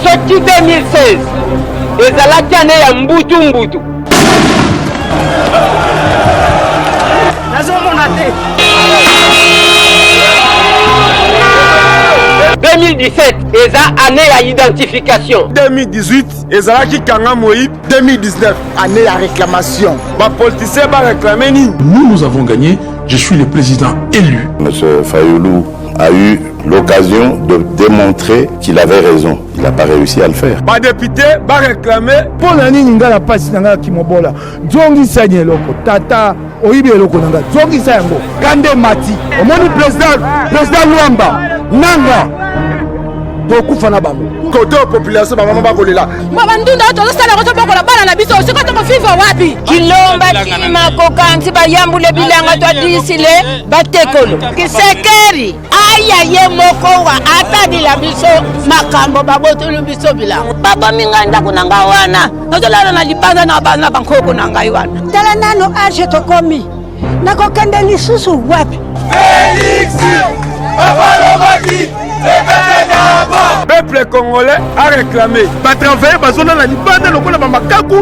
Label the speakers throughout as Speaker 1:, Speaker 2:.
Speaker 1: soki 2016 ezalaki ane ya mbutu nazomona te 2017 eza année ya identification.
Speaker 2: 2018 ezalaki Kanga Moïb. 2019 année ya réclamation. Ba politicien ba réclamer ni.
Speaker 3: Nous avons gagné. Je suis le président élu.
Speaker 4: Monsieur Fayoulou a eu l'occasion de démontrer qu'il avait raison. Il n'a pas réussi à le faire.
Speaker 2: Ba député ba réclamer pour nani ngala pasi nanga kimobola. Zongi sanye loko tata oyibe loko nanga. Zongi sayango. Kande mati. Omoni président Luamba. Nanga tokufa na bango côté population bamama bakolela
Speaker 5: mama ndunda tozosala koto bokola bana na biso siko tokofiva wapi kilomba tima kokanzi bayambule bilanga twadisile batekolo kisekeri aya ye moko wa atadila biso makambo babotulu biso bilanga baba minganda kunanga wana tozolala na libanza na bana bankoko nanga iwana tala nano age tokomi nakokende lisusu wapi
Speaker 2: Félix peuple congolais a réclamé. Pas travailler,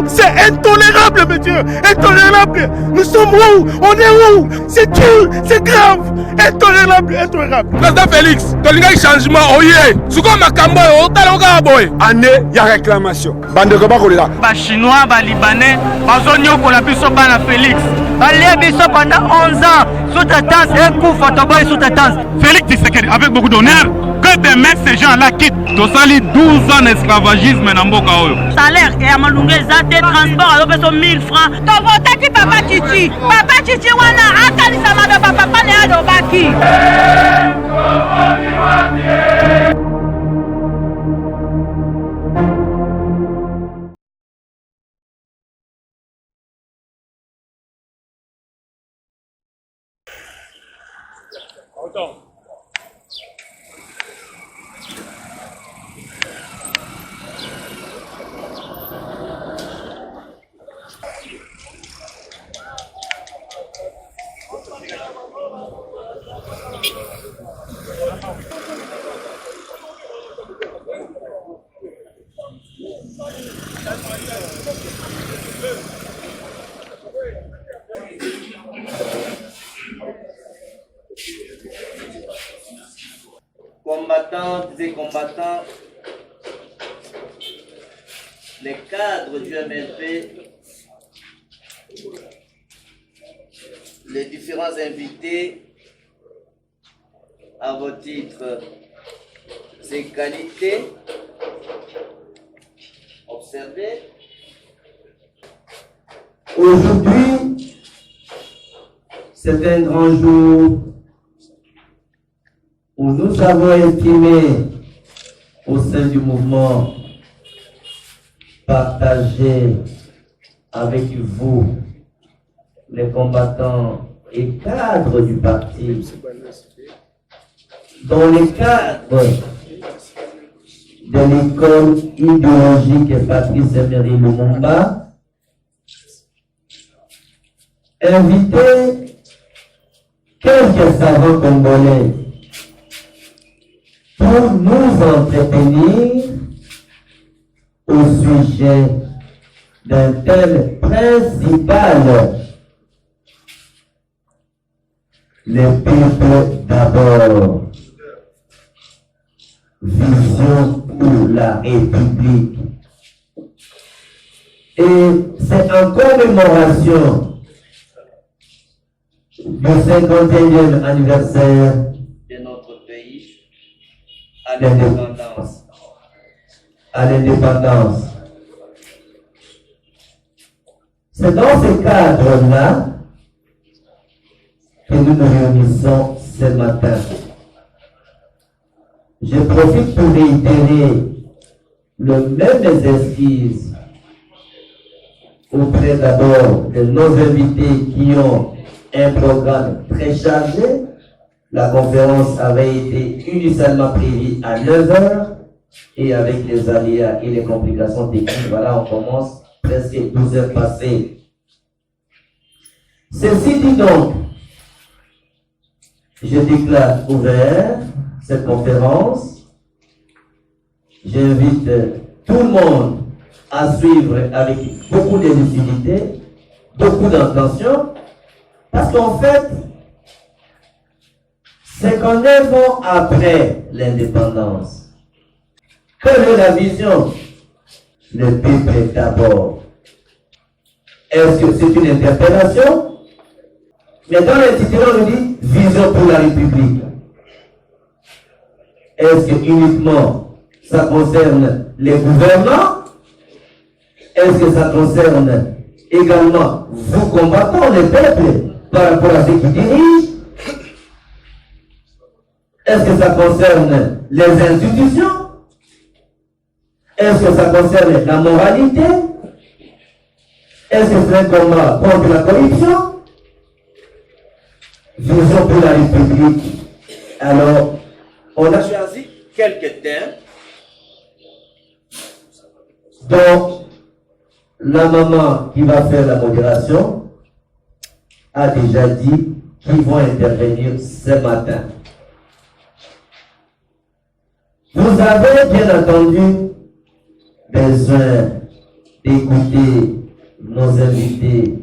Speaker 2: c'est intolérable, monsieur. Intolérable. Nous sommes où? On est où? C'est dur, c'est grave. Intolérable. Président Félix, tu as un changement. Année, il y a réclamation. Bande de Kobakola.
Speaker 6: Les Chinois, les Libanais, ils ont Félix. Ils sont pendant 11 ans. Sous-traitance, un coup, photoboy, sous-traitance. Félix Tshisekedi, avec beaucoup d'honneur, que demain ces gens-là quittent. Tosali 12 ans d'esclavagisme dans Mboka Oyo. Salaire et à Malungue, Zate, transport, à l'opération 1000 francs. Tovotaki Papa Chichi. Papa Chichi, wana, akali samada papa, pane adobaki.
Speaker 7: Combattantes et combattants, les cadres du MLP, les différents invités à vos titres et qualités, observez.
Speaker 8: Aujourd'hui, c'est un grand jour où nous avons estimé au sein du mouvement partager avec vous, les combattants et cadres du parti, dans le cadre de l'école idéologique Patrice Emery Lumumba, inviter quelques savants congolais pour nous entretenir au sujet d'un thème principal, le peuple d'abord, vision pour la République. Et c'est en commémoration du 51e anniversaire
Speaker 7: de notre pays
Speaker 8: à l'indépendance. C'est dans ce cadre-là que nous nous réunissons ce matin. Je profite pour réitérer le même exercice auprès d'abord de nos invités qui ont un programme très chargé. La conférence avait été initialement prévue à 9h et avec les aléas et les complications techniques, voilà, on commence presque 12 heures passées. Ceci dit donc, je déclare ouvert cette conférence. j'invite tout le monde à suivre avec beaucoup de lucidité, beaucoup d'intention, parce qu'en fait, 59 ans après l'indépendance, quelle est la vision? Le peuple d'abord. Est-ce que c'est une interpellation? Mais dans l'intitulé, on dit vision pour la République. Est-ce que uniquement ça concerne les gouvernants? Est-ce que ça concerne également vous combattants, les peuples, par rapport à ceux qui dirigent? Est-ce que ça concerne les institutions? Est-ce que ça concerne la moralité? Est-ce que c'est un combat contre la corruption? Vision pour la République. Alors, on a
Speaker 7: choisi quelques thèmes.
Speaker 8: Donc, la maman qui va faire la modération a déjà dit qu'ils vont intervenir ce matin. Vous avez bien entendu besoin d'écouter nos invités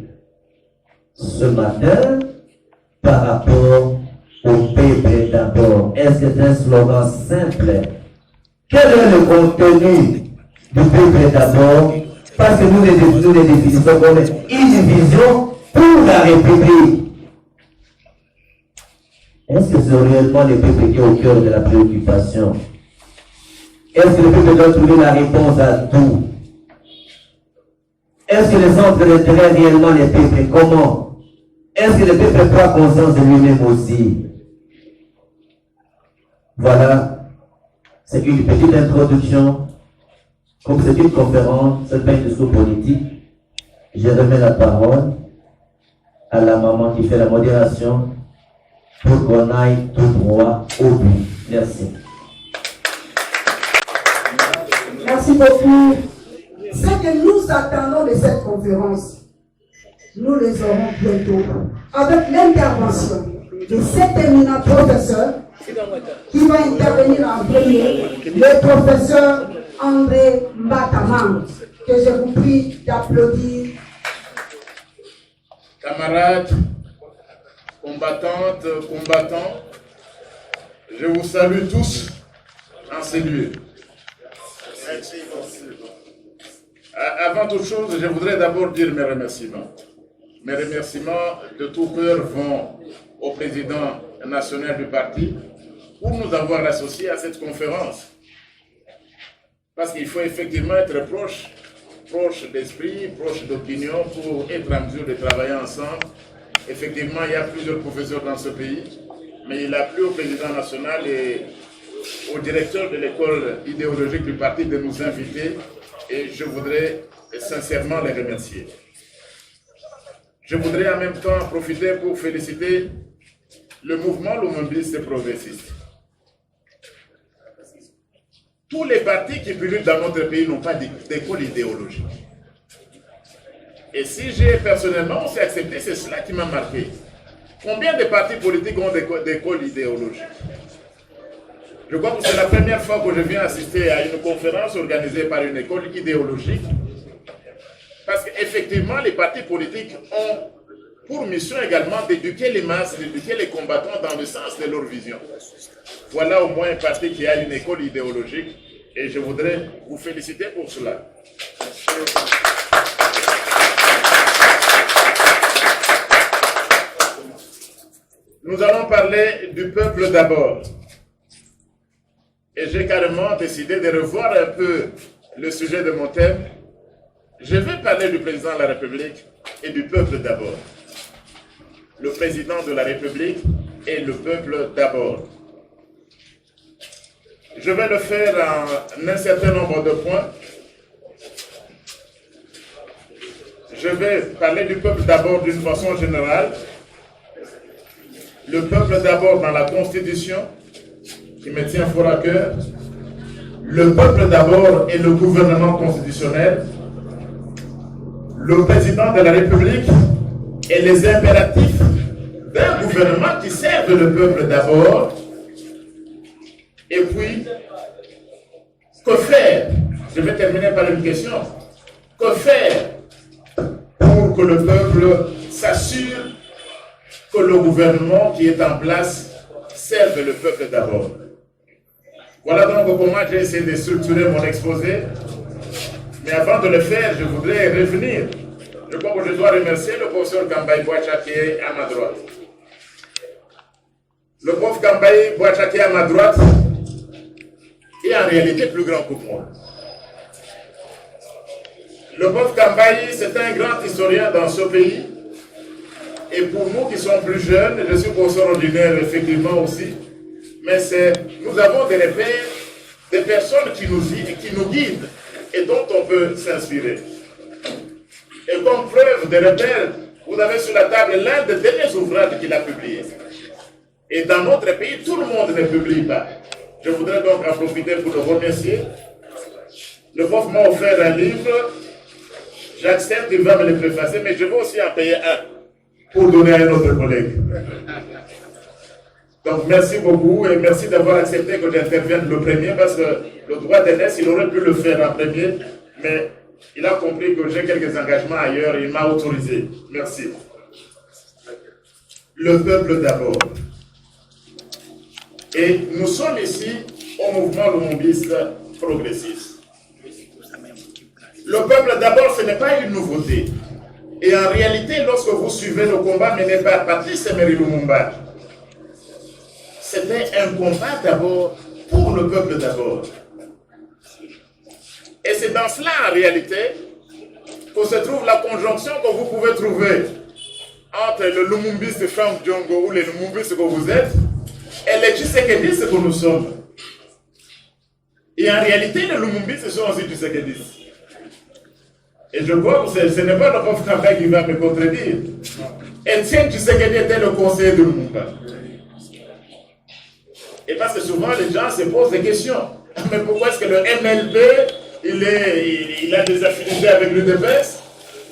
Speaker 8: ce matin par rapport au peuple d'abord. Est-ce que c'est un slogan simple? Quel est le contenu du peuple d'abord? Parce que nous les définissons comme une vision pour la République. Est-ce que c'est réellement le peuple qui est au cœur de la préoccupation? Est-ce que le peuple doit trouver la réponse à tout? Est-ce que le centre d'intérêt réellement les peuples? Comment? Est-ce que le peuple prend conscience de lui-même aussi? Voilà, c'est une petite introduction. Comme c'est une conférence, c'est pas une discours politique, je remets la parole à la maman qui fait la modération pour qu'on aille tout droit au but. Merci.
Speaker 9: Merci beaucoup. Ce que nous attendons de cette conférence, nous les aurons bientôt avec l'intervention de cet éminent professeur qui va intervenir en premier, le professeur André Mbataman, que je vous prie d'applaudir.
Speaker 10: Camarades, combattantes, combattants, je vous salue tous en ces lieux. Avant toute chose, je voudrais d'abord dire mes remerciements. Mes remerciements de tout cœur vont au président national du parti pour nous avoir associés à cette conférence. Parce qu'il faut effectivement être proche d'esprit, proche d'opinion pour être en mesure de travailler ensemble. Effectivement, il y a plusieurs professeurs dans ce pays, mais il a plu au président national et au directeur de l'école idéologique du parti de nous inviter et je voudrais sincèrement les remercier. Je voudrais en même temps profiter pour féliciter le mouvement lumumbiste progressiste. Tous les partis qui militent dans notre pays n'ont pas d'école idéologique. Et si j'ai personnellement aussi accepté, c'est cela qui m'a marqué. Combien de partis politiques ont d'école idéologique? Je crois que c'est la première fois que je viens assister à une conférence organisée par une école idéologique. Parce qu'effectivement, les partis politiques ont pour mission également d'éduquer les masses, d'éduquer les combattants dans le sens de leur vision. Voilà au moins un parti qui a une école idéologique et je voudrais vous féliciter pour cela. Nous allons parler du peuple d'abord. Et j'ai carrément décidé de revoir un peu le sujet de mon thème. Je vais parler du président de la République et du peuple d'abord. Le président de la République et le peuple d'abord. Je vais le faire en un certain nombre de points. Je vais parler du peuple d'abord d'une façon générale. Le peuple d'abord dans la Constitution, qui me tient fort à cœur. Le peuple d'abord et le gouvernement constitutionnel. Le président de la République et les impératifs d'un gouvernement qui serve le peuple d'abord. Et puis, Que faire? Je vais terminer par une question. Que faire pour que le peuple s'assure que le gouvernement qui est en place serve le peuple d'abord? Voilà donc comment j'ai essayé de structurer mon exposé. Mais avant de le faire, je voudrais revenir. Je crois que je dois remercier le professeur Kambaï Bouacha qui est à ma droite. Le prof Kambaï Bouacha qui est à ma droite est en réalité plus grand que moi. Le prof Kambaï, c'est un grand historien dans ce pays. Et pour nous qui sommes plus jeunes, je suis professeur ordinaire effectivement aussi, mais nous avons des repères, des personnes qui nous guident et dont on peut s'inspirer. Et comme preuve de repères, vous avez sur la table l'un des derniers ouvrages qu'il a publié. Et dans notre pays, tout le monde ne publie pas. Je voudrais donc en profiter pour le remercier. Le prof m'a offert un livre. J'accepte, il va me le préfacer, mais je vais aussi en payer un pour donner à un autre collègue. Donc merci beaucoup et merci d'avoir accepté que j'intervienne le premier parce que le droit d'aînesse, il aurait pu le faire en premier, mais il a compris que j'ai quelques engagements ailleurs et il m'a autorisé. Merci. Le peuple d'abord. Et nous sommes ici au mouvement lumumbiste progressiste. Le peuple d'abord, ce n'est pas une nouveauté. Et en réalité, lorsque vous suivez le combat mené par Patrice Emery Lumumba, c'était un combat d'abord pour le peuple d'abord. Et c'est dans cela, en réalité, que se trouve la conjonction que vous pouvez trouver entre le lumumbiste Frank Djongo ou les lumumbistes que vous êtes et les Tshisekedi que nous sommes. Et en réalité, les lumumbistes sont aussi Tshisekedi. Et je crois que ce n'est pas le prof Kambaï qui va me contredire. Etienne Tshisekedi était le conseiller de Lumumba. Et parce que souvent les gens se posent des questions. Mais pourquoi est-ce que le MLB, il a des affinités avec l'UDPS?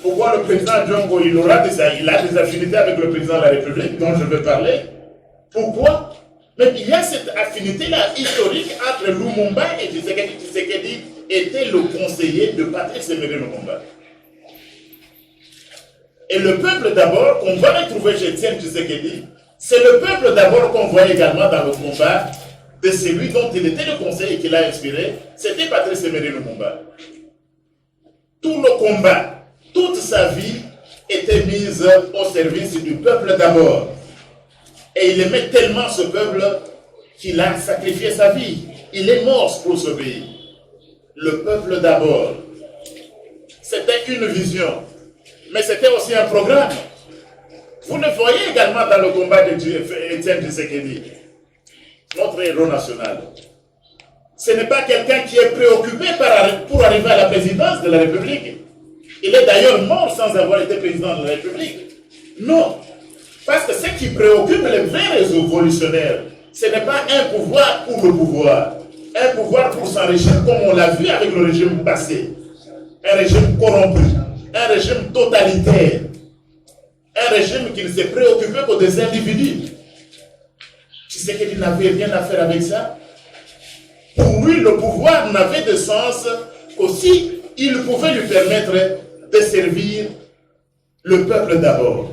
Speaker 10: Pourquoi le président Djongo, il a des affinités avec le président de la République dont je vais parler? Pourquoi? Mais il y a cette affinité-là historique entre Lumumba et Tshisekedi. Tshisekedi était le conseiller de Patrice Emery Lumumba. Et le peuple d'abord, qu'on va retrouver chez Etienne Tshisekedi, c'est le peuple d'abord qu'on voit également dans le combat de celui dont il était le conseiller et qui l'a inspiré, c'était Patrice Emery Lumumba. Tout le combat, toute sa vie était mise au service du peuple d'abord. Et il aimait tellement ce peuple qu'il a sacrifié sa vie. Il est mort pour ce pays. Le peuple d'abord. C'était une vision, mais c'était aussi un programme. Vous le voyez également dans le combat d'Etienne Tshisekedi, notre héros national. Ce n'est pas quelqu'un qui est préoccupé pour arriver à la présidence de la République. Il est d'ailleurs mort sans avoir été président de la République. Non. Parce que ce qui préoccupe les vrais révolutionnaires, ce n'est pas un pouvoir pour le pouvoir. Un pouvoir pour s'enrichir, comme on l'a vu avec le régime passé. Un régime corrompu, un régime totalitaire, un régime qui ne s'est préoccupé que des individus. Tu sais qu'il n'avait rien à faire avec ça. Pour lui, le pouvoir n'avait de sens que si il pouvait lui permettre de servir le peuple d'abord.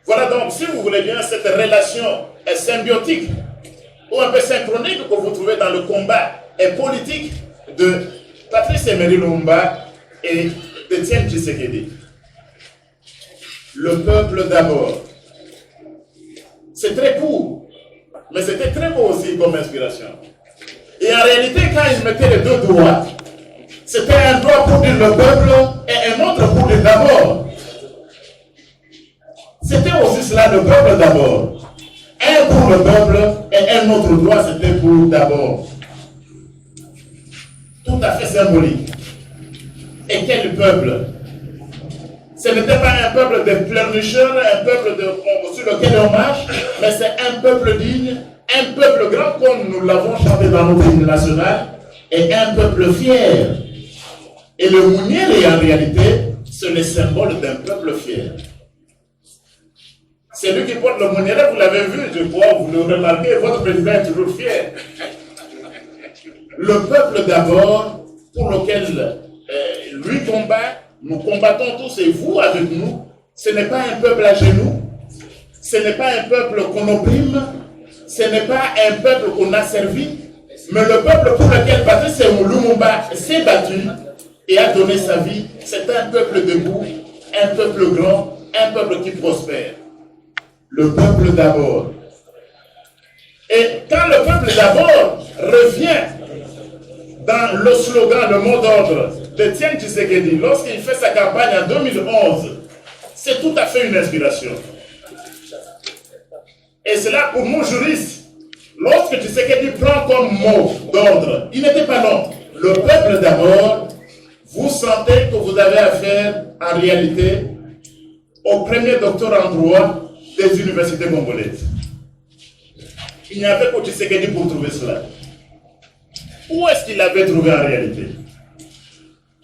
Speaker 10: Voilà donc, si vous voulez bien, cette relation est symbiotique ou un peu synchronique que vous trouvez dans le combat politique de Patrice Emery Lumumba et d'Etienne Tshisekedi. Le peuple d'abord. C'est très court, mais c'était très beau aussi comme inspiration. Et en réalité, quand il mettait les deux doigts, c'était un doigt pour dire le peuple et un autre pour dire d'abord. C'était aussi cela, le peuple d'abord. Un pour le peuple et un autre doigt, c'était pour d'abord. Tout à fait symbolique. Et quel peuple? Ce n'était pas un peuple de pleurnicheurs, un peuple sur lequel on marche, mais c'est un peuple digne, un peuple grand comme nous l'avons chanté dans notre hymne national, et un peuple fier. Et le Mouniéré, en réalité, c'est le symbole d'un peuple fier. Celui qui porte le Mouniéré, vous l'avez vu, je crois, vous le remarquez, votre président est toujours fier. Le peuple d'abord, pour lequel lui combat, nous combattons tous et vous avec nous. Ce n'est pas un peuple à genoux, ce n'est pas un peuple qu'on opprime, ce n'est pas un peuple qu'on a servi, mais le peuple pour lequel Patrice Lumumba s'est battu et a donné sa vie, c'est un peuple debout, un peuple grand, un peuple qui prospère. Le peuple d'abord. Et quand le peuple d'abord revient dans le slogan, le mot d'ordre de Tiens Tshisekedi, lorsqu'il fait sa campagne en 2011, c'est tout à fait une inspiration. Et c'est là pour nous juristes, lorsque Tshisekedi prend comme mot d'ordre, il n'était pas long. Le peuple d'abord, vous sentez que vous avez affaire en réalité au premier docteur en droit des universités congolaises. Il n'y avait que Tshisekedi pour trouver cela. Où est-ce qu'il l'avait trouvé en réalité?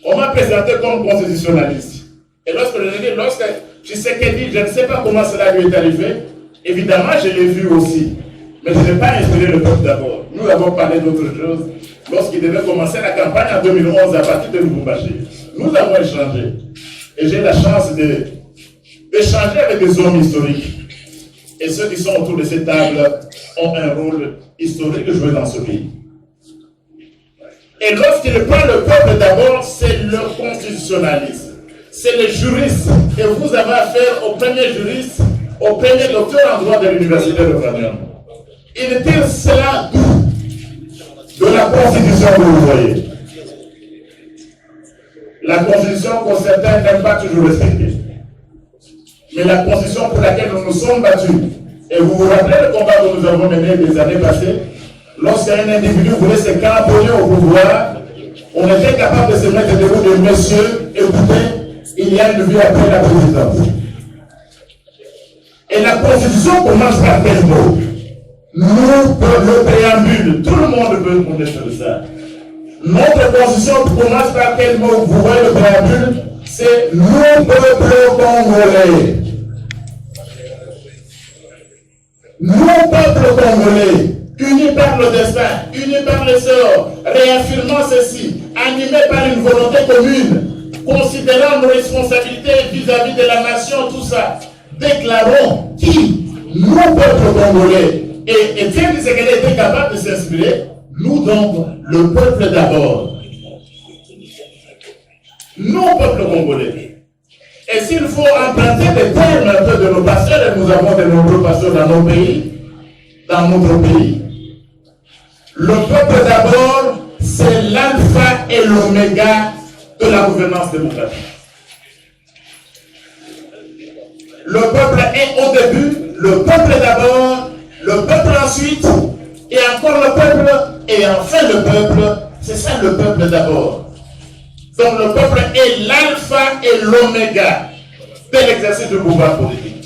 Speaker 10: On m'a présenté comme constitutionnaliste. Et lorsque Tshisekedi, je ne sais pas comment cela lui est arrivé, évidemment je l'ai vu aussi. Mais je n'ai pas inspiré le peuple d'abord. Nous avons parlé d'autre chose lorsqu'il devait commencer la campagne en 2011 à partir de Lubumbashi. Nous avons échangé. Et j'ai la chance d'échanger avec des hommes historiques. Et ceux qui sont autour de cette table ont un rôle historique à jouer dans ce pays. Et lorsqu'il prend le peuple d'abord, c'est le constitutionnalisme. C'est le juriste. Et vous avez affaire au premier juriste, au premier docteur en droit de l'université de Grenoble. Il tire cela d'où? De la Constitution que vous voyez. La Constitution que certains n'aiment pas toujours respecter. Mais la Constitution pour laquelle nous nous sommes battus, et vous vous rappelez le combat que nous avons mené les années passées, lorsqu'un individu voulait se cramponner au pouvoir, on était capable de se mettre debout de messieurs, écoutez, il y a une vie après la présidence. Et la Constitution commence par quel mot? Nous, le préambule, tout le monde peut connaître ça. Notre Constitution commence par quel mot? Vous voyez le préambule? C'est nous, peuple congolais. Nous, peuple congolais, unis par le destin, unis par le sort, réaffirmant ceci, animés par une volonté commune, considérant nos responsabilités vis-à-vis de la nation, tout ça, déclarons qui? Nous, peuple congolais. Et Étienne Tshisekedi était capable de s'inspirer. Nous donc, le peuple d'abord. Nous, peuple congolais. Et s'il faut emprunter des termes un peu de nos pasteurs, et nous avons de nombreux pasteurs dans nos pays, dans notre pays, le peuple d'abord, c'est l'alpha et l'oméga de la gouvernance démocratique. Le peuple est au début, le peuple d'abord, le peuple ensuite, et encore le peuple, et enfin le peuple. C'est ça le peuple d'abord. Donc le peuple est l'alpha et l'oméga de l'exercice du pouvoir politique.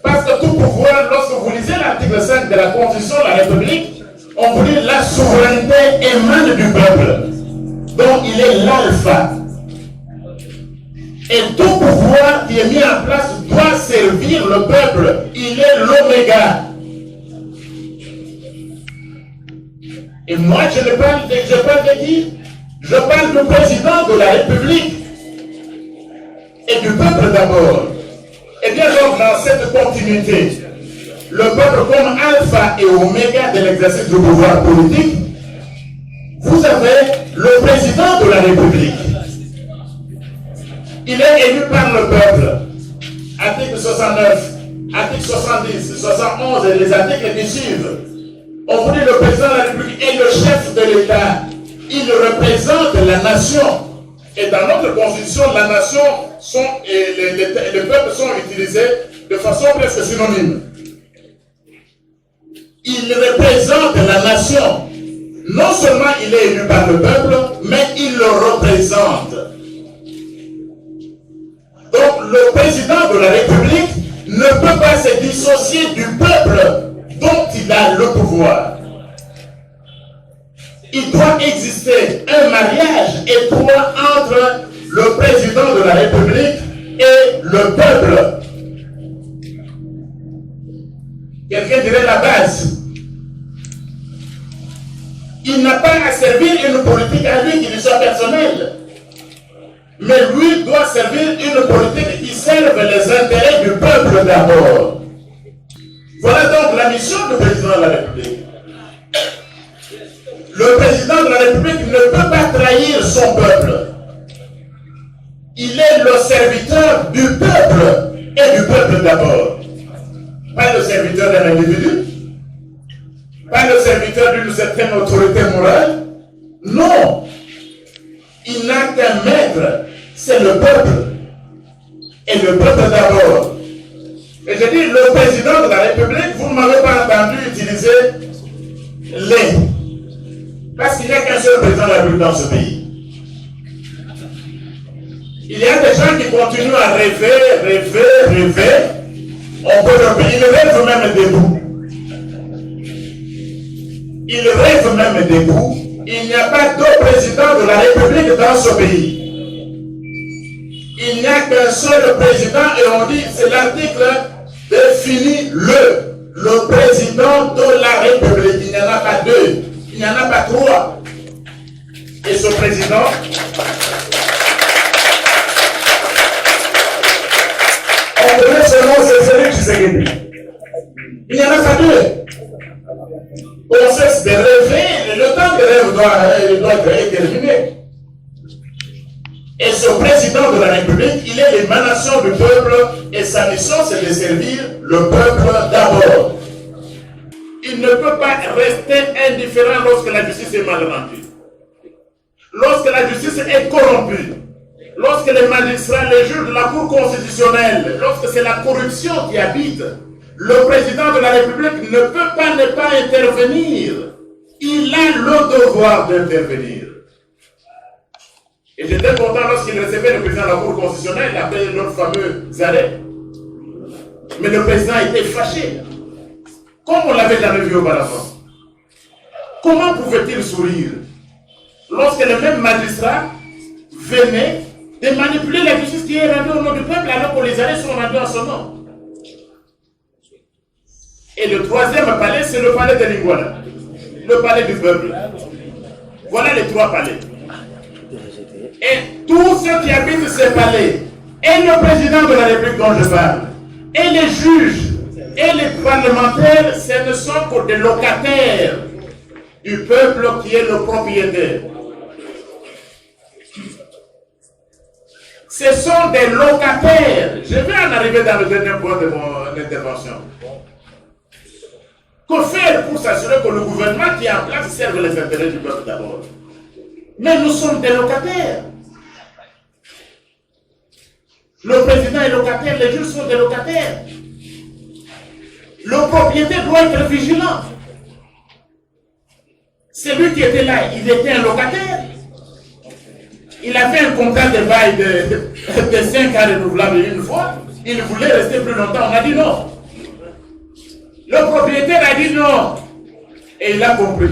Speaker 10: Parce que tout pouvoir, lorsque vous lisez l'article 5 de la Constitution de la République, on vous dit la souveraineté émane du peuple. Donc il est l'alpha. Et tout pouvoir qui est mis en place doit servir le peuple. Il est l'oméga. Et moi, je parle de qui? Je parle du président de la République et du peuple d'abord. Et bien donc, dans cette continuité, le peuple comme alpha et oméga de l'exercice du pouvoir politique, vous avez le président de la République. Il est élu par le peuple. Article 69, article 70, 71 et les articles qui suivent. On vous dit le président de la République est le chef de l'État. Il représente la nation. Et dans notre constitution, la nation et les peuples sont utilisés de façon presque synonyme. Il représente la nation. Non seulement il est élu par le peuple, mais il le représente. Donc le président de la République ne peut pas se dissocier du peuple dont il a le pouvoir. Il doit exister un mariage étroit entre le président de la République et le peuple. Quelqu'un dirait la base. Il n'a pas Mais lui doit servir une politique qui serve les intérêts du peuple d'abord. Voilà donc la mission du président de la République. Le président de la République ne peut pas trahir son peuple. Il est le serviteur du peuple et du peuple d'abord. Pas le serviteur d'un individu, pas le serviteur d'une certaine autorité morale. Non, il n'a qu'un maître, c'est le peuple. Et le peuple d'abord. Et je dis, le président de la République, vous ne m'avez pas entendu utiliser les. Parce qu'il n'y a qu'un seul président de la République dans ce pays. Il y a des gens qui continuent à rêver. On peut le payer. Ils rêvent même debout. Ils rêvent même debout. Il n'y a pas d'autre président de la République dans ce pays. Il n'y a qu'un seul président et on dit, c'est l'article définit le président de la République. Il n'y en a pas deux, il n'y en a pas trois. Et ce président, on connaît ce nom, c'est Félix Tshisekedi. Il n'y en a pas deux. On cesse de rêver, le temps de rêve doit être terminé. Et ce président de la République, il est l'émanation du peuple et sa mission c'est de servir le peuple d'abord. Il ne peut pas rester indifférent lorsque la justice est mal rendue. Lorsque la justice est corrompue, lorsque les magistrats, les juges de la Cour constitutionnelle, lorsque c'est la corruption qui habite, le président de la République ne peut pas ne pas intervenir. Il a le devoir d'intervenir. Et j'étais content lorsqu'il recevait le président de la Cour constitutionnelle après notre fameux arrêt. Mais le président était fâché. Comme on l'avait jamais vu auparavant. Comment pouvait-il sourire lorsque les mêmes magistrats venaient de manipuler la justice qui est rendue au nom du peuple alors que les arrêts sont rendus en son nom? Et le troisième palais, c'est le palais de Lingouala, le palais du peuple. Voilà les trois palais. Et tous ceux qui habitent ces palais, et le président de la République dont je parle, et les juges, et les parlementaires, ce ne sont que des locataires du peuple qui est le propriétaire. Ce sont des locataires. Je vais en arriver dans le dernier point de mon intervention. Que faire pour s'assurer que le gouvernement qui est en place serve les intérêts du peuple d'abord? Mais nous sommes des locataires. Le président est locataire, les juges sont des locataires. Le propriétaire doit être vigilant. Celui qui était là, il était un locataire. Il a fait un contrat de bail de 5 ans renouvelable une fois. Il voulait rester plus longtemps. On a dit non. Le propriétaire a dit non. Et il a compris.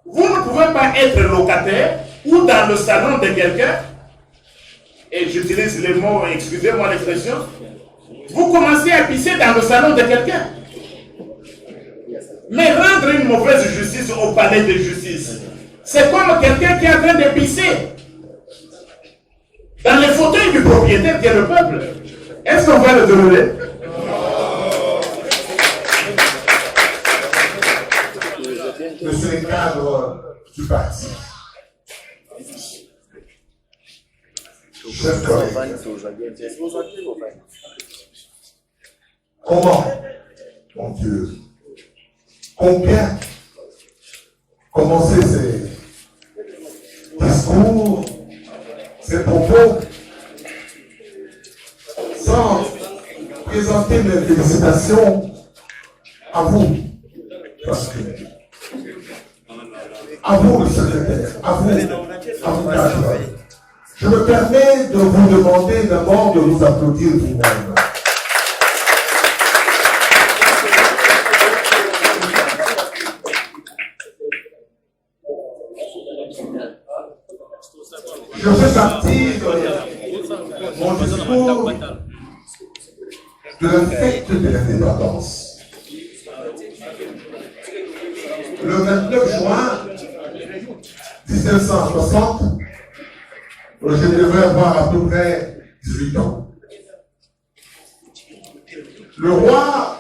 Speaker 10: Vous ne pouvez pas être locataire ou dans le salon de quelqu'un, et j'utilise les mots, excusez-moi l'expression, vous commencez à pisser dans le salon de quelqu'un. Mais rendre une mauvaise justice au palais de justice, c'est comme quelqu'un qui est en train de pisser dans les fauteuils du propriétaire qui est le peuple. Est-ce qu'on va le tolérer?
Speaker 11: Monsieur le cadre du parti. Chers collègues, comment, mon Dieu, combien commencer ces discours, ces propos, sans présenter mes félicitations à vous, parce que à vous le secrétaire, à vous cadre. Je me permets de vous demander d'abord de vous applaudir vous-même. Je fais partie de mon discours de la fête de l'indépendance. Le 29 juin 1960, Je devrais avoir à peu près 18 ans. Le roi,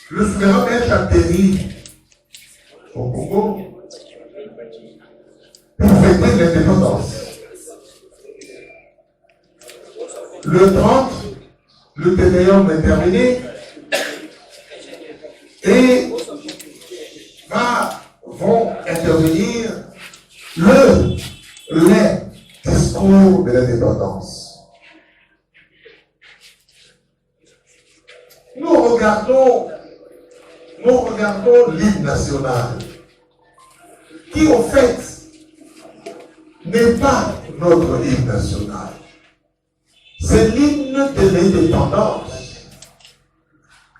Speaker 11: le souverain belge atterrit au Congo pour fêter l'indépendance. Le 30, le Ténéum est terminé et vont intervenir les discours de l'indépendance. Nous regardons l'hymne national, qui au fait n'est pas notre hymne national. C'est l'hymne de l'indépendance.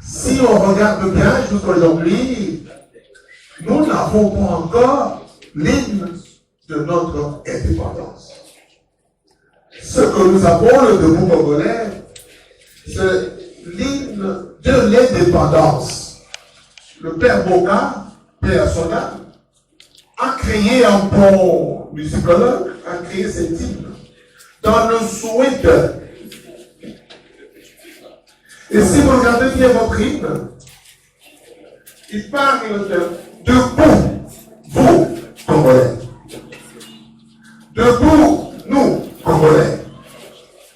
Speaker 11: Si on regarde bien jusqu'aujourd'hui, nous n'avons pas encore l'hymne de notre indépendance. Ce que nous avons, le debout congolais, c'est l'hymne de l'indépendance. Le père Boka, père Soda, a créé un bon musicologue, a créé cet hymne dans le souhait de. Et si vous regardez bien votre hymne, il parle de debout, vous, Congolais. Debout, nous, Congolais.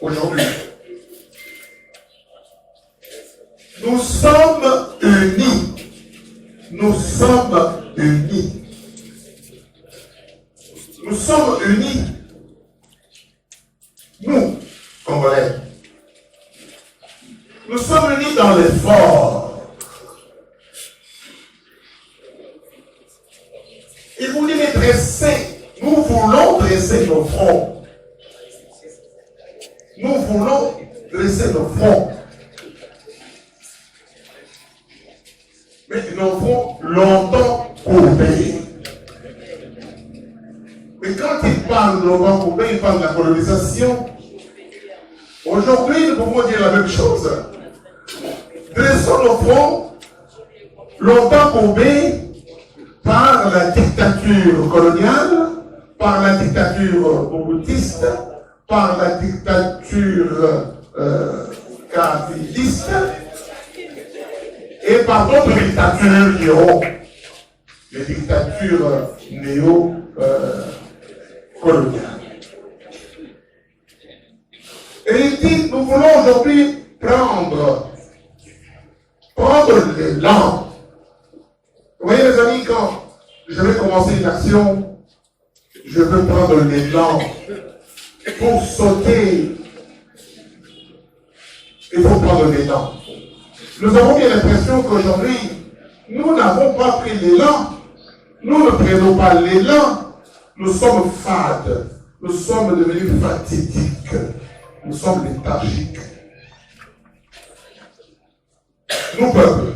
Speaker 11: Aujourd'hui, nous sommes unis. Nous sommes unis. Nous sommes unis. Nous, Congolais. Nous sommes unis dans l'effort. Il vous dit de dresser. Nous voulons dresser nos fronts. Nous voulons dresser nos fronts. Mais nous avons longtemps courbé. Mais quand il parle de longtemps courbé, il parle de la colonisation. Aujourd'hui, nous pouvons dire la même chose. Dressons nos fronts longtemps courbés par la dictature coloniale, par la dictature moboutiste, par la dictature caviliste et par d'autres dictatures qui ont les dictatures néo-coloniales. Et il dit, nous voulons aujourd'hui prendre l'élan. Vous voyez les amis, quand je vais commencer une action, je veux prendre l'élan pour sauter. Il faut prendre l'élan. Nous avons bien l'impression qu'aujourd'hui, nous n'avons pas pris l'élan. Nous ne prenons pas l'élan. Nous sommes fades. Nous sommes devenus fatidiques. Nous sommes léthargiques. Nous, peuple,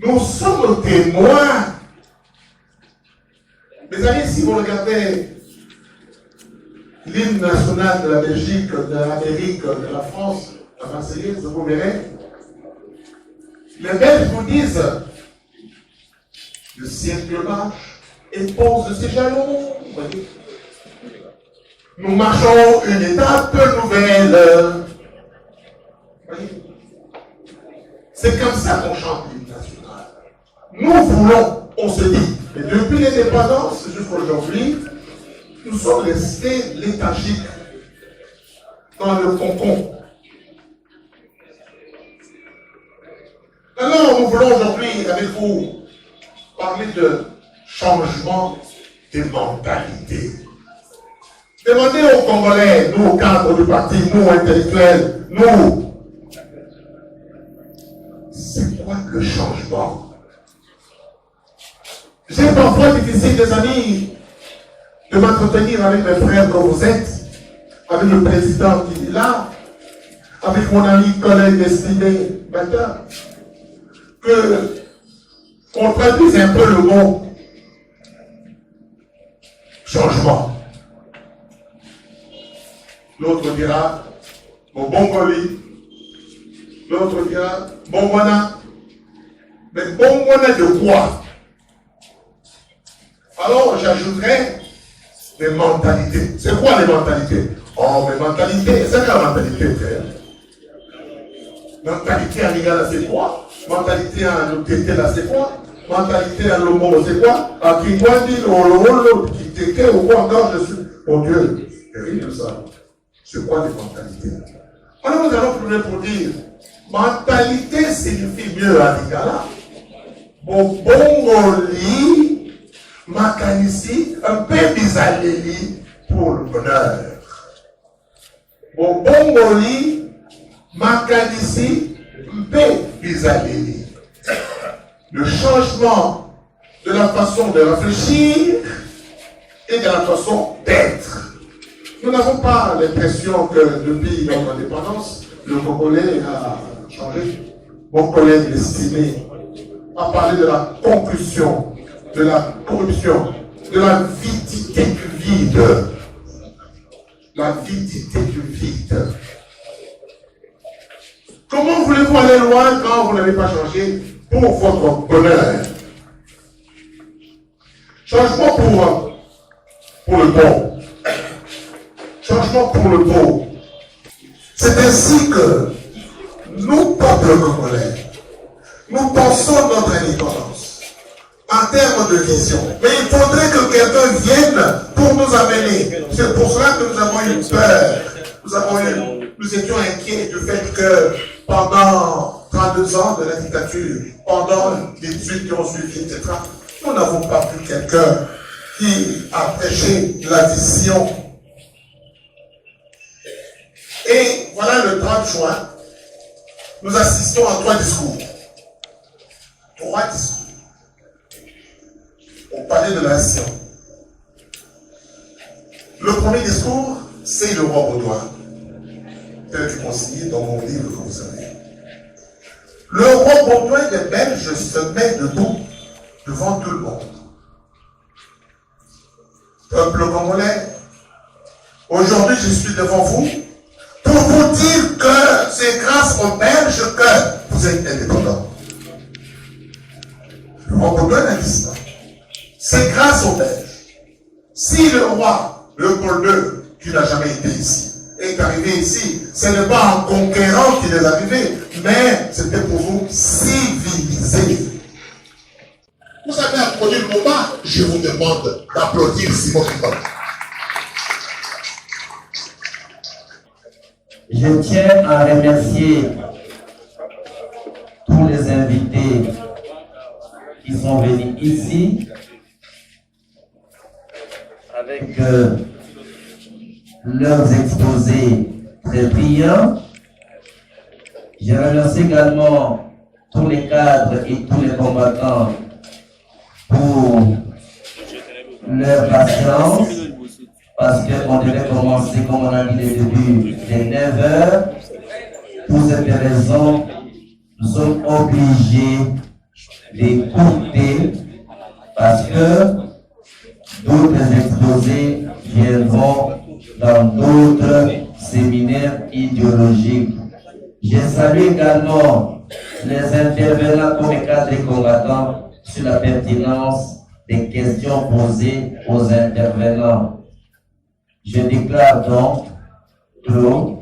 Speaker 11: nous sommes témoins. Mes amis, si vous regardez l'hymne national de la Belgique, de l'Amérique, de la France, la Marseillaise, vous verrez, les Belges vous disent le siècle marche et pose ses jalons. Nous marchons une étape nouvelle. C'est comme ça qu'on chante l'hymne national. Nous voulons, on se dit, et depuis l'indépendance jusqu'à aujourd'hui, nous sommes restés léthargiques dans le concon. Alors, nous voulons aujourd'hui, avec vous, parler de changement de mentalité. Demandez aux Congolais, nous, cadres du parti, nous, intellectuels, nous, c'est quoi le changement? J'ai parfois difficile, les amis, de m'entretenir avec mes frères que vous êtes, avec le président qui est là, avec mon ami, collègue estimé, Bata, qu'on traduise un peu le mot changement. L'autre dira mon Bongoli, l'autre dira Bongwana. Mais Bongwana de quoi? Alors j'ajouterai des mentalités. C'est quoi les mentalités? Oh, mais mentalité, c'est quoi la mentalité, frère? Mentalité à l'égard, c'est quoi? Mentalité à l'autorité, là, c'est quoi? Mentalité à l'homo, c'est quoi? À Kingwandi, l'Ololo, Kiteke, ou quoi encore, je suis. Oh Dieu, c'est rien de ça. C'est quoi les mentalités? Alors nous allons plus pour dire, mentalité signifie mieux à l'égard. Bongoli, Makanisi, un peu bisaleli pour le bonheur. Bongoli, Makanisi, un peu bisaleli. Le changement de la façon de réfléchir et de la façon d'être. Nous n'avons pas l'impression que depuis notre indépendance, le Congolais a changé. Mon collègue estimé a parlé de la conclusion, de la corruption, de la vitité du vide. La vitité du vide. Comment voulez-vous aller loin quand vous n'avez pas changé pour votre bonheur? Changement pour le bon. Changement pour le bon. C'est ainsi que nous, peuple congolais, nous pensons notre indépendance en termes de vision. Mais il faudrait que quelqu'un vienne pour nous amener. C'est pour cela que nous avons eu peur. Nous étions inquiets du fait que pendant 32 ans de la dictature, pendant les 18 qui ont suivi, etc., nous n'avons pas vu quelqu'un qui a prêché la vision. Et voilà le 30 juin, nous assistons à 3 discours. 3 discours. On parlait de la nation. Le premier discours, c'est le roi Baudouin, tel que consigné dans mon livre que vous savez. Le roi Baudouin des Belges se met debout devant tout le monde. Peuple congolais, aujourd'hui je suis devant vous pour vous dire que c'est grâce aux Belges que vous êtes indépendants. Le roi Baudouin a dit ça. C'est grâce aux Belges. Si le roi, le Paul II, qui n'a jamais été ici, est arrivé ici, ce n'est pas en conquérant qu'il est arrivé, mais c'était pour vous civiliser. Vous avez applaudi le moment, je vous demande d'applaudir Simon Kimbangu.
Speaker 8: Je tiens à remercier tous les invités qui sont venus ici avec leurs exposés très brillants. Je remercie également tous les cadres et tous les combattants pour leur patience, parce qu'on devait commencer, comme on a dit au début, dès 9h. Pour cette raison, nous sommes obligés d'écouter, parce que d'autres exposés viendront dans d'autres séminaires idéologiques. Je salue également les intervenants comme les cadres et combattants sur la pertinence des questions posées aux intervenants. Je déclare donc clos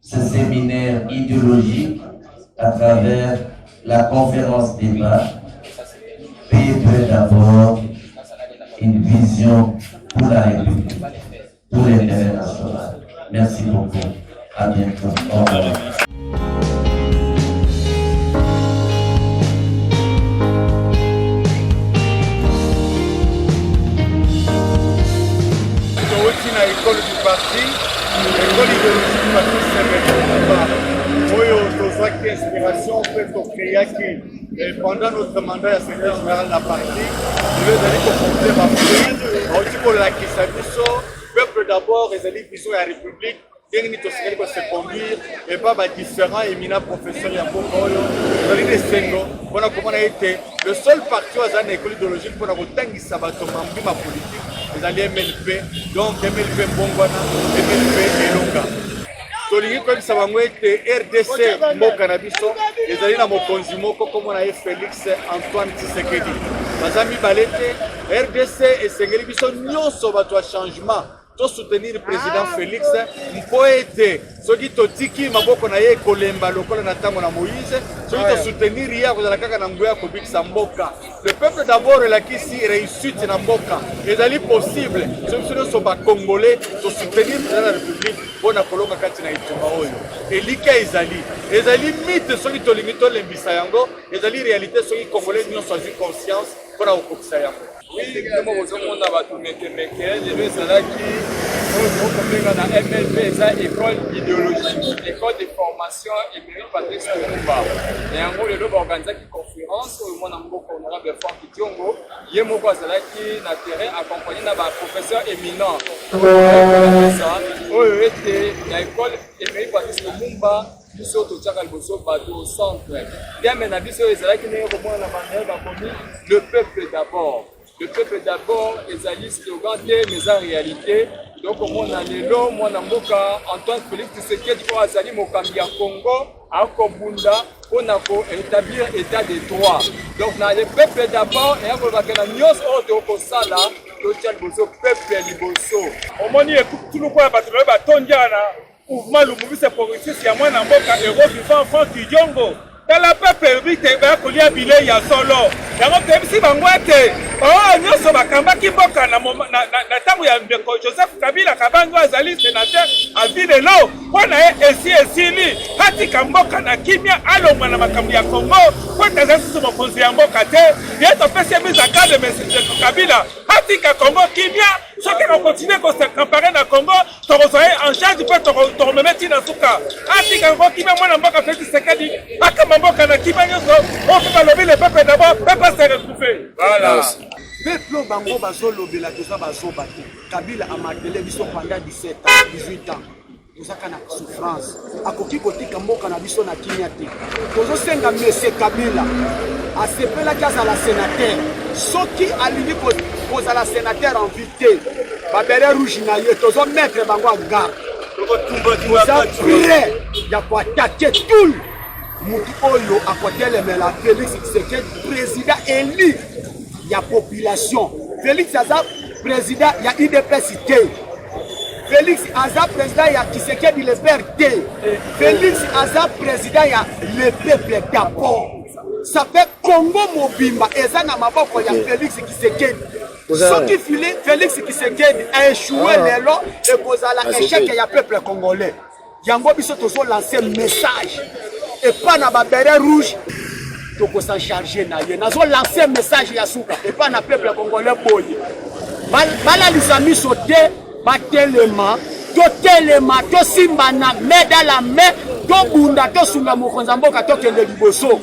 Speaker 8: ce séminaire idéologique à travers la conférence débat. Paix d'abord, une vision pour la République, pour l'intérêt national. Merci beaucoup. À bientôt. Au revoir.
Speaker 12: na école du parti, l'école idéologique du parti c'est une inspiration pour créer pendant notre mandat à secrétaire général de la partie, nous allons comporter ma famille, on la peuple d'abord, les alliés vision de la République, pour se conduire et pas différents éminents professeurs de Bokoyo, on a comment été le seul parti aux années école idéologique pour avoir tant de sabato ma politique, les alliés MLP, donc MLP Bongwana, MLP Elonga. Tolingi comme ça va être RDC Mokanabiso, les alliés na mokonzi moko comme on a Félix Antoine Tshisekedi. bazami balete RDC esengeli biso nyonso bato ya changement to soutenir le président Félix mpo ete soki totiki maboko na ye kolemba lokola na tango na Moïse soki to soutenir ye akozala kaka na nguya kobikisa mboka. Le peuple d'abord elakisi réussite na mboka ezali possible soki biso nyonso bacongolais to soutenir président de la République mpona kolonga kati na etumba oyo elika ezali mythe soki tolingi tolembisa yango ezali réalité soki congolais nyonso azwi conscience mpona kokokisa yango. Oui, comme vous avez dit, MLP, c'est école idéologique, école de formation et mérite Patrice Lumumba. Et en gros, le lot organisé une conférence où mon honorable Franck Diongo, il y a mon qui n'a terrain accompagné par un professeur éminent. Il était l'école et mérite Patrice Lumumba. Biso to tchaka liboso bato au centre. Bien maintenant biso ezalaki ndenge komona na bandele bakomi le peuple d'abord. Le peuple d'abord ezali slogan te mais en réalité donc omona lelo mwana mboka Antoine Félix Tshisekedi ko azali mokambi ya Congo akobunda mpona ko établir état de droit. Donc na le peuple d'abord et akolobaka na nyonso oyo tokosala totya liboso peuple liboso. Omoni ekutuluko ya bato batondiana mouvement Lumumba progressiste ya mwana mboka héros vivant Franck Diongo tala peuple bite ba kolia bile ya solo yango tebisi bango ete nyonso bakambaki mboka na tango ya ndeko Joseph Kabila kabango azali sénateur avile lo mpona ye esili atika mboka na kimia alongwa na makambo ya Congo po tazali susu mokonzi ya mboka te ye topesi ye mise à garde de M. Kabila atika Congo kimia soki continue ko se comparer na Congo tokozala en charge pe toromemeti na suka atika Congo kimia mwana mboka Félix Tshisekedi akama mboka na kimia nyonso ofe balobi le peuple d'abord peuple se retrouver. Voilà.
Speaker 13: Peuple bango bazolobela toza bazobate Kabila amatele biso pendant 17 ans 18 ans tozaka na souffrance akoki kotika mboka na biso na kimia te tozosenga monsieur Kabila asepelaki azala sénateur soki alingi kozala sénateur en vité babere rouge na ye tozomettre bango en garde toza prêt ya koatake tout mutu oyo akotelemela Félix Tshisekedi président élu ya population. Félix aza président ya UDPS te. Félix aza président ya Tshisekedi le père te. Félix aza président ya le peuple d'abord. Ça fait Congo mobimba eza na maboko ya Félix Tshisekedi. Soki Félix Tshisekedi a échoué lelo et kozala échec ya peuple congolais. Yango biso tozo lancer message et pas na ba béret rouge. Toko s'en charger na ye nazo lancer message ya suka et pas na peuple congolais boye bala lisami sote batelema to simba na main dans la main to bunda to sunga mokonza mboka to kende liboso